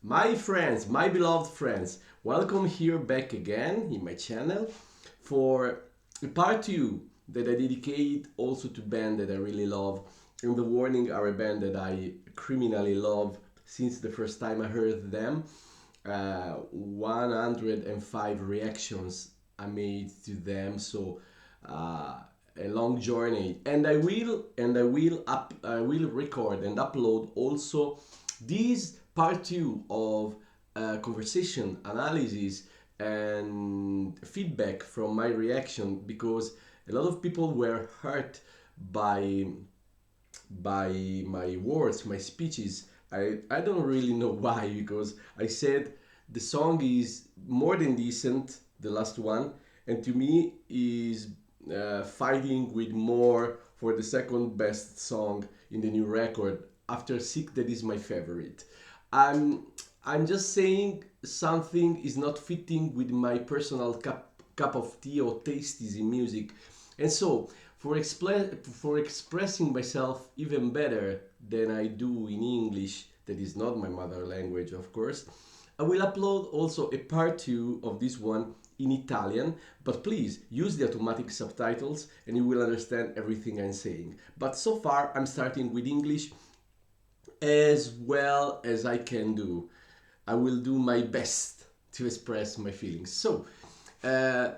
My friends, my beloved friends, welcome here back again in my channel for a part 2 that I dedicate also to band that I really love. And The Warning are a band that I criminally love since the first time I heard them. 105 reactions I made to them, so a long journey. And I will record and upload also this part 2 of conversation analysis and feedback from my reaction, because a lot of people were hurt by my words, my speeches. I don't really know why, because I said the song is more than decent, the last one, and to me is fighting with more for the second best song in the new record after Sick, that is my favorite. I'm I'm just saying something is not fitting with my personal cup of tea or tastes in music. And so, for expressing myself even better than I do in English, that is not my mother language, of course, I will upload also a part 2 of this one in Italian, but please use the automatic subtitles and you will understand everything I'm saying. But so far, I'm starting with English as well as I can do. I will do my best to express my feelings. So, uh,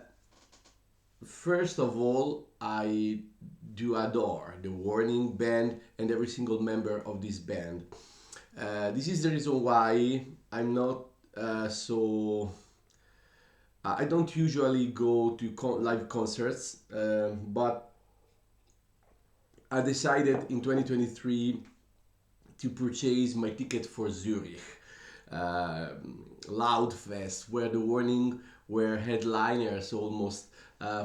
first of all, I do adore the Warning Band and every single member of this band. This is the reason why I'm not so. I don't usually go to live concerts, but I decided in 2023 to purchase my ticket for Zurich uh, Loudfest, where the Warning were headliners almost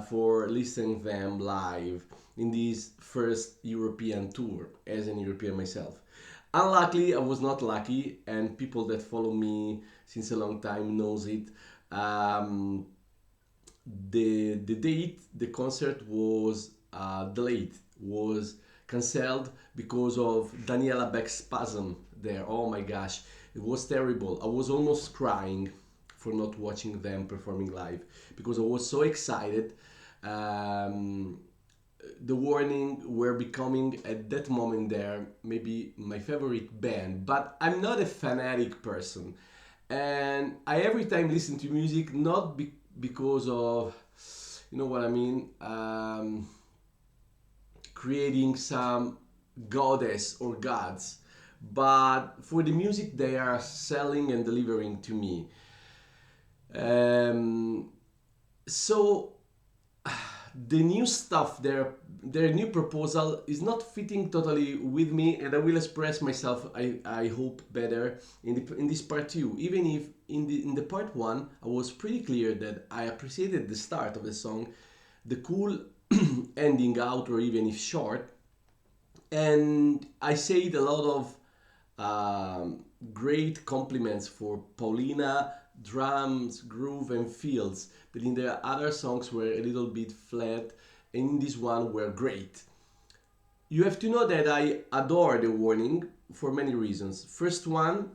for listening them live in this first European tour as an European myself. Unluckily, I was not lucky, and people that follow me since a long time knows it. Um, the date the concert was delayed, was cancelled because of Daniela Beck's spasm there. Oh my gosh, it was terrible. I was almost crying for not watching them performing live because I was so excited. um, the Warning were becoming at that moment there maybe my favorite band, but I'm not a fanatic person, and I every time listen to music not because of, you know what I mean, creating some goddess or gods, but for the music they are selling and delivering to me. Um, so the new stuff, their new proposal is not fitting totally with me, and I will express myself, I hope, better in this part 2, even if in the part 1 I was pretty clear that I appreciated the start of the song, the cool ending out, or even if short, and I said a lot of great compliments for Paulina drums, groove, and feels that in the other songs were a little bit flat, and in this one were great. You have to know that I adore The Warning for many reasons. First one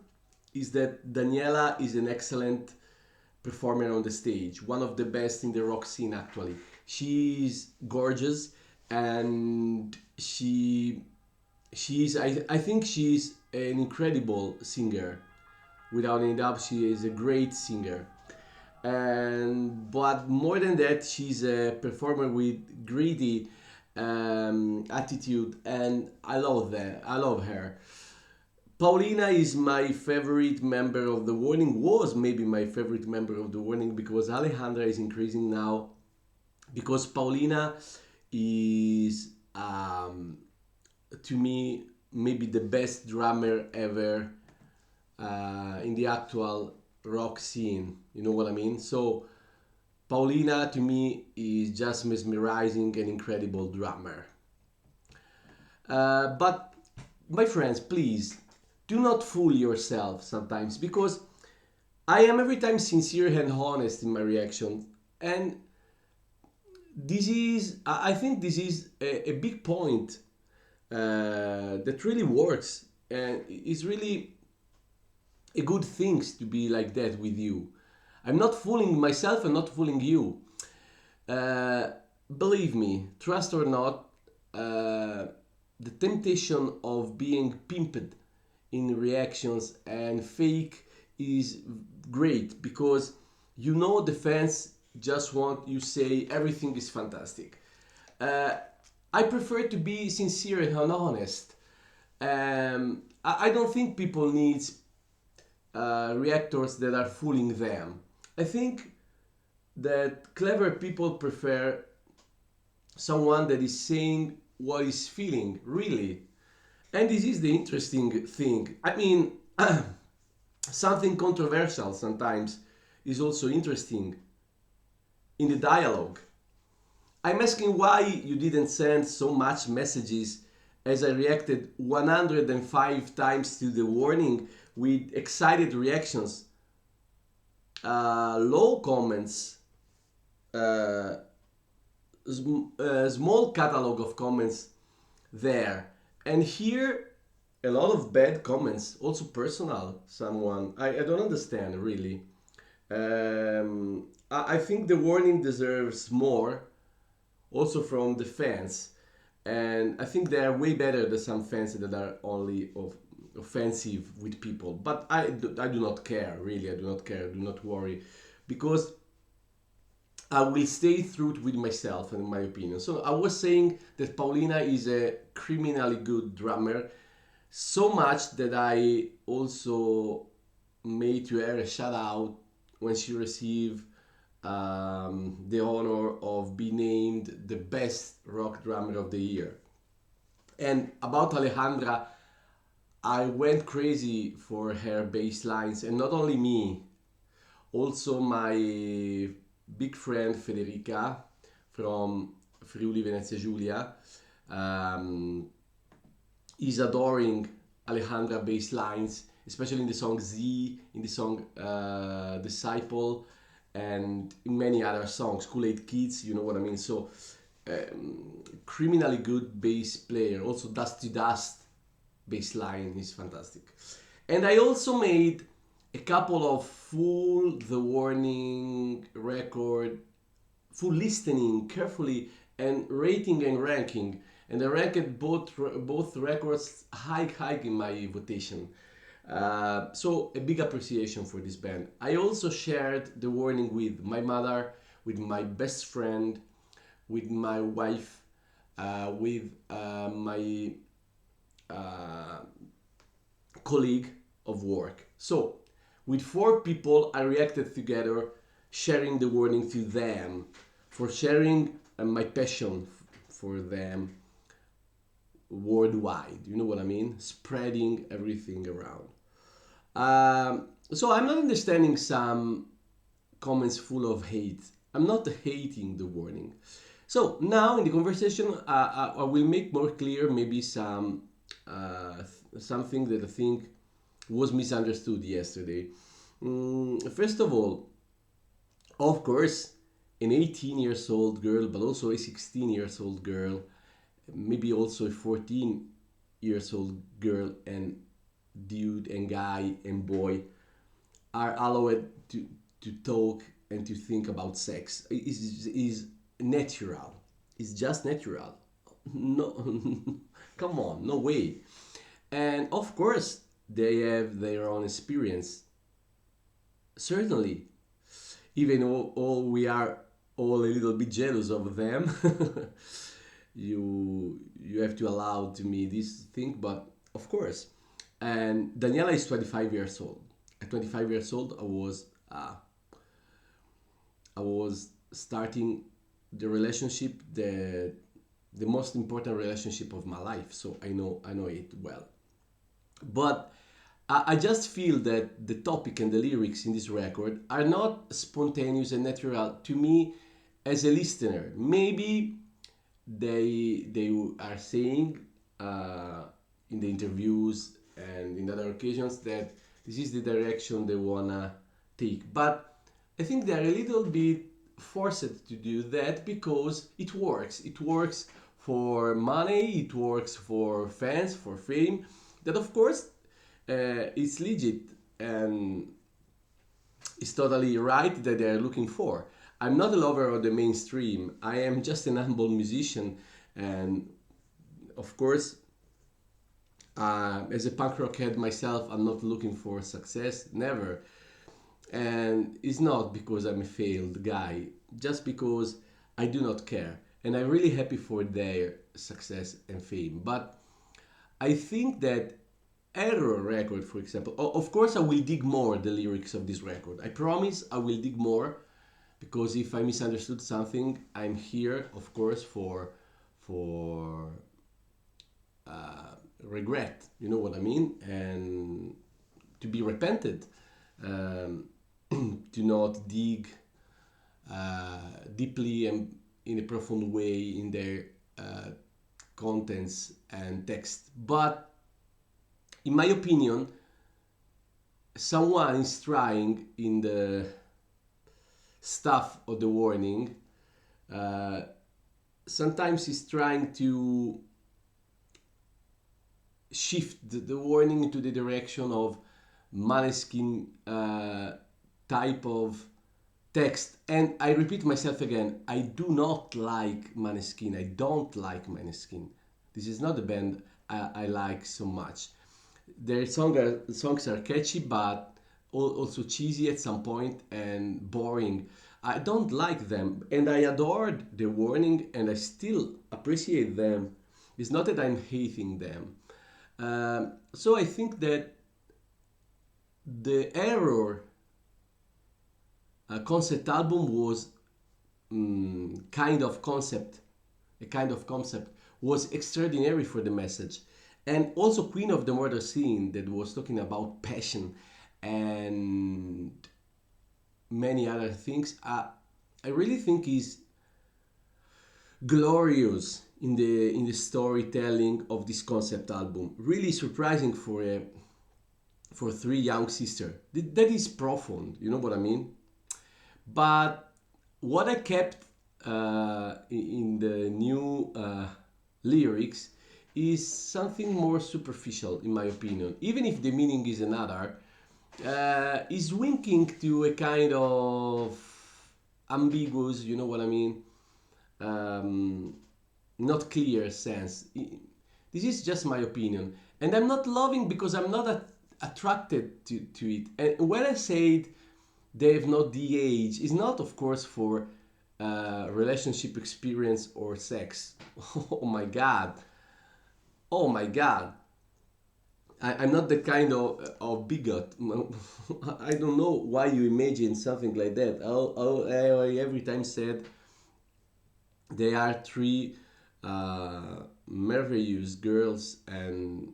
is that Daniela is an excellent performer on the stage, one of the best in the rock scene actually. She's gorgeous, and I think she's an incredible singer. Without any doubt, she is a great singer. And but more than that, she's a performer with greedy attitude, and I love that. I love her. Paulina is my favorite member of the Warning. Was maybe my favorite member of the Warning, because Alejandra is increasing now. Because Paulina is to me maybe the best drummer ever in the actual rock scene. You know what I mean? So Paulina to me is just mesmerizing and incredible drummer. But my friends, please do not fool yourself sometimes, because I am every time sincere and honest in my reaction, and I think this is a big point that really works and is really a good thing to be like that with you. I'm not fooling myself and not fooling you. Uh, Believe me, trust or not, the temptation of being pimped in reactions and fake is great because you know the fans just want you say everything is fantastic. Uh, I prefer to be sincere and honest. I don't think people need reactors that are fooling them. I think that clever people prefer someone that is saying what is feeling really. And this is the interesting thing. I mean, something controversial sometimes is also interesting in the dialogue. I'm asking why you didn't send so much messages as I reacted 105 times to the warning with excited reactions, low comments, uh, small catalog of comments there. And here, a lot of bad comments, also personal. Someone, I don't understand really. I think the warning deserves more, also from the fans. And I think they are way better than some fans that are only offensive with people. But I do not care, really. I do not care. Do not worry. Because I will stay true with myself and my opinion. So I was saying that Paulina is a criminally good drummer, so much that I also made to her a shout out when she received the honor of being named the best rock drummer of the year. And about Alejandra, I went crazy for her bass lines, and not only me, also my big friend Federica from Friuli Venezia Giulia um, is adoring Alejandra bass lines, especially in the song Z, in the song Disciple, and in many other songs, Kool-Aid Kids, you know what I mean. So, criminally good bass player. Also, Dust to Dust bass line is fantastic. And I also made a couple of full the warning record, full listening carefully and rating and ranking. And I ranked both records high in my votation. So a big appreciation for this band. I also shared the warning with my mother, with my best friend, with my wife, with my uh, colleague of work. So with four people, I reacted together, sharing the warning to them, for sharing my passion for them worldwide. You know what I mean? Spreading everything around. So I'm not understanding some comments full of hate. I'm not hating the warning. So now in the conversation, I will make more clear maybe something that I think was misunderstood yesterday. First of all, of course, an 18 years old girl, but also a 16 years old girl, maybe also a 14 years old girl and dude and guy and boy are allowed to talk and to think about sex is natural. It's just natural. No, come on, no way. And of course, they have their own experience. Certainly, even all we are all a little bit jealous of them. You have to allow to me this thing, but of course. And Daniela is 25 years old. At 25 years old, I was starting the relationship, the most important relationship of my life. So I know it well. But I just feel that the topic and the lyrics in this record are not spontaneous and natural to me as a listener. Maybe they are saying in the interviews and in other occasions that this is the direction they wanna take. But I think they're a little bit forced to do that because it works. It works for money, it works for fans, for fame. That of course it's legit and it's totally right that they are looking for. I'm not a lover of the mainstream. I am just an humble musician, and of course, as a punk rock head myself, I'm not looking for success, never. And it's not because I'm a failed guy, just because I do not care. And I'm really happy for their success and fame. But I think that Error record, for example, of course, I will dig more the lyrics of this record. I promise I will dig more because if I misunderstood something, I'm here, of course, for regret. You know what I mean, and to be repented, um, to not dig deeply and in a profound way in their uh, contents and text. But in my opinion, someone is trying in the stuff of the warning. Uh, Sometimes he's trying to shift the warning into the direction of Maneskin type of text. And I repeat myself again, I do not like Maneskin. I don't like Maneskin. This is not a band I like so much. Their songs are catchy, but also cheesy at some point and boring. I don't like them, and I adored The Warning, and I still appreciate them. It's not that I'm hating them. So I think that the Error concept album was kind of concept, a kind of concept was extraordinary for the message, and also Queen of the Murder Scene that was talking about passion and many other things. I really think is glorious in the storytelling of this concept album. Really surprising for three young sisters. That is profound. You know what I mean? But what I kept in the new lyrics is something more superficial, in my opinion. Even if the meaning is another, is winking to a kind of ambiguous, you know what I mean? Um, Not clear sense. This is just my opinion, and I'm not loving because I'm not attracted to it. And when I said they have not the age, it's not, of course, for relationship experience or sex. Oh my god! Oh my god! I'm not the kind of bigot. I don't know why you imagine something like that. I every time said they are three marvelous girls and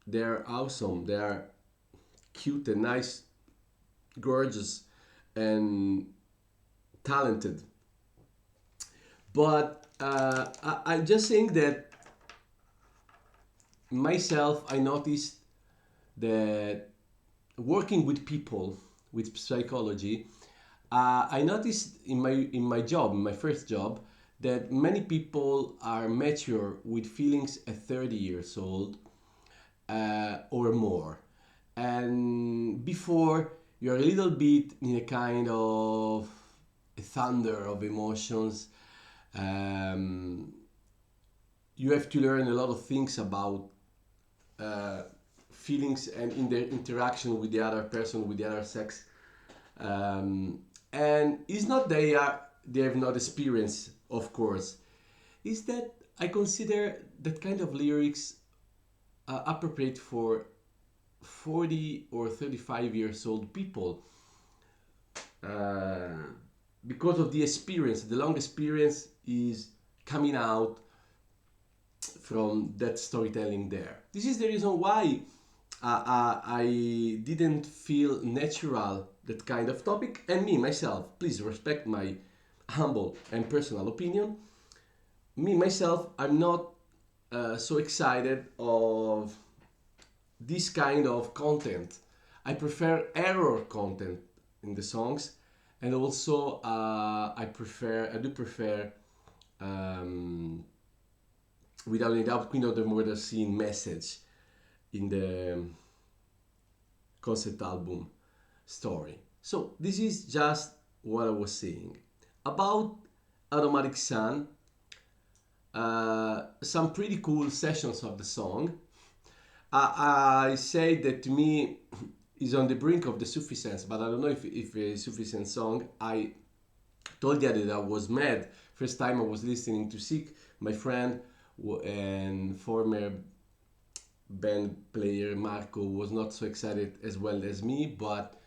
they're awesome. They are cute and nice, gorgeous, and talented. But I'm just saying that myself, I noticed that working with people with psychology, I noticed in my job, in my first job, that many people are mature with feelings at 30 years old or more, and before you're a little bit in a kind of a thunder of emotions. Um, you have to learn a lot of things about uh, feelings and in their interaction with the other person, with the other sex. And it's not they have not experienced, of course. It's that I consider that kind of lyrics appropriate for 40 or 35 years old people uh, because of the experience. The long experience is coming out from that storytelling there. This is the reason why I didn't feel natural that kind of topic, and me myself, please respect my humble and personal opinion. Me myself, I'm not so excited of this kind of content. I prefer error content in the songs, and also I do prefer um, without any doubt Queen of the Murder Scene message in the concept album story. So this is just what I was saying about Automatic Sun. Some pretty cool sessions of the song. I say that to me is on the brink of the sufficiency, but I don't know if a sufficient song. I told you that I was mad. First time I was listening to Sick, my friend and former band player Marco was not so excited as well as me, but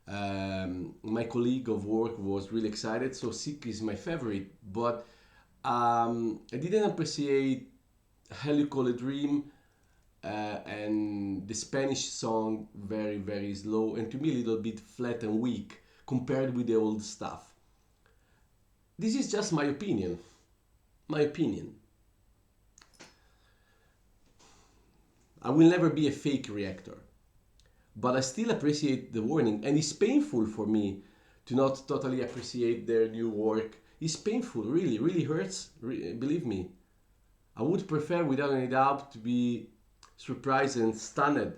my colleague of work was really excited. So Sick is my favorite, but I didn't appreciate Hell You Call a Dream and the Spanish song very very slow and to me a little bit flat and weak compared with the old stuff. This is just my opinion. My opinion. I will never be a fake reactor, but I still appreciate the warning, and it's painful for me to not totally appreciate their new work. It's painful, really, really hurts. Believe me, I would prefer, without any doubt, to be surprised and stunned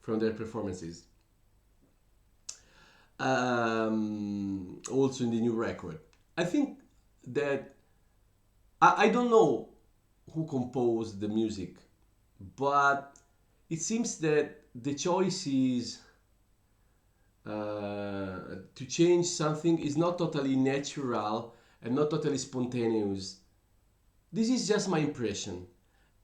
from their performances. Also in the new record, I think that I don't know who composed the music, but it seems that the choice is to change something is not totally natural and not totally spontaneous. This is just my impression.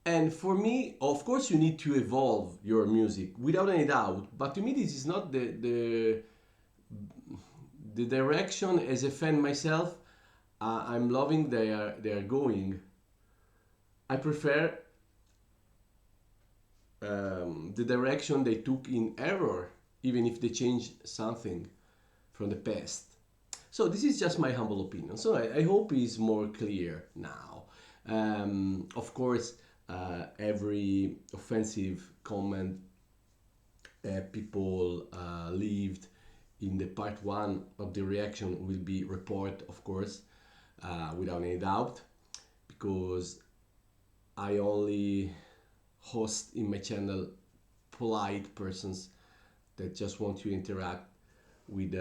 And for me, of course, you need to evolve your music without any doubt. But to me, this is not the direction. As a fan myself, I'm loving they are going. I prefer the direction they took in Error, even if they changed something from the past. So this is just my humble opinion. So I hope it's more clear now. Of course, every offensive comment people leaved in the part one of the reaction will be report, of course, without any doubt, because I only host in my channel polite persons that just want to interact with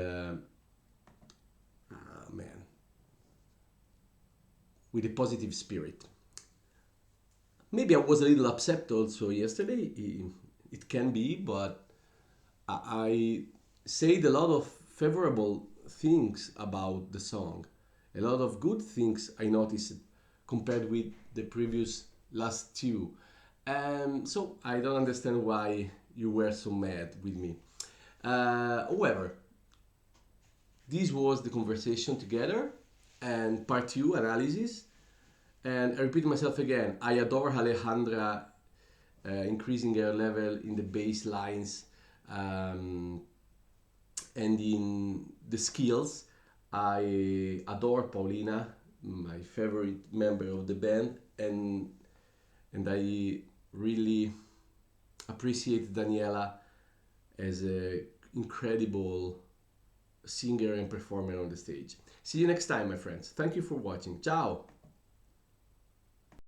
man with a positive spirit. Maybe I was a little upset also yesterday. It can be, but I said a lot of favorable things about the song. A lot of good things I noticed compared with the previous last two. So I don't understand why you were so mad with me. However, this was the conversation together and part two analysis. And I repeat myself again, I adore Alejandra increasing her level in the bass lines and in the skills. I adore Paulina, my favorite member of the band, and I really appreciate Daniela as an incredible singer and performer on the stage. See you next time, my friends. Thank you for watching. Ciao!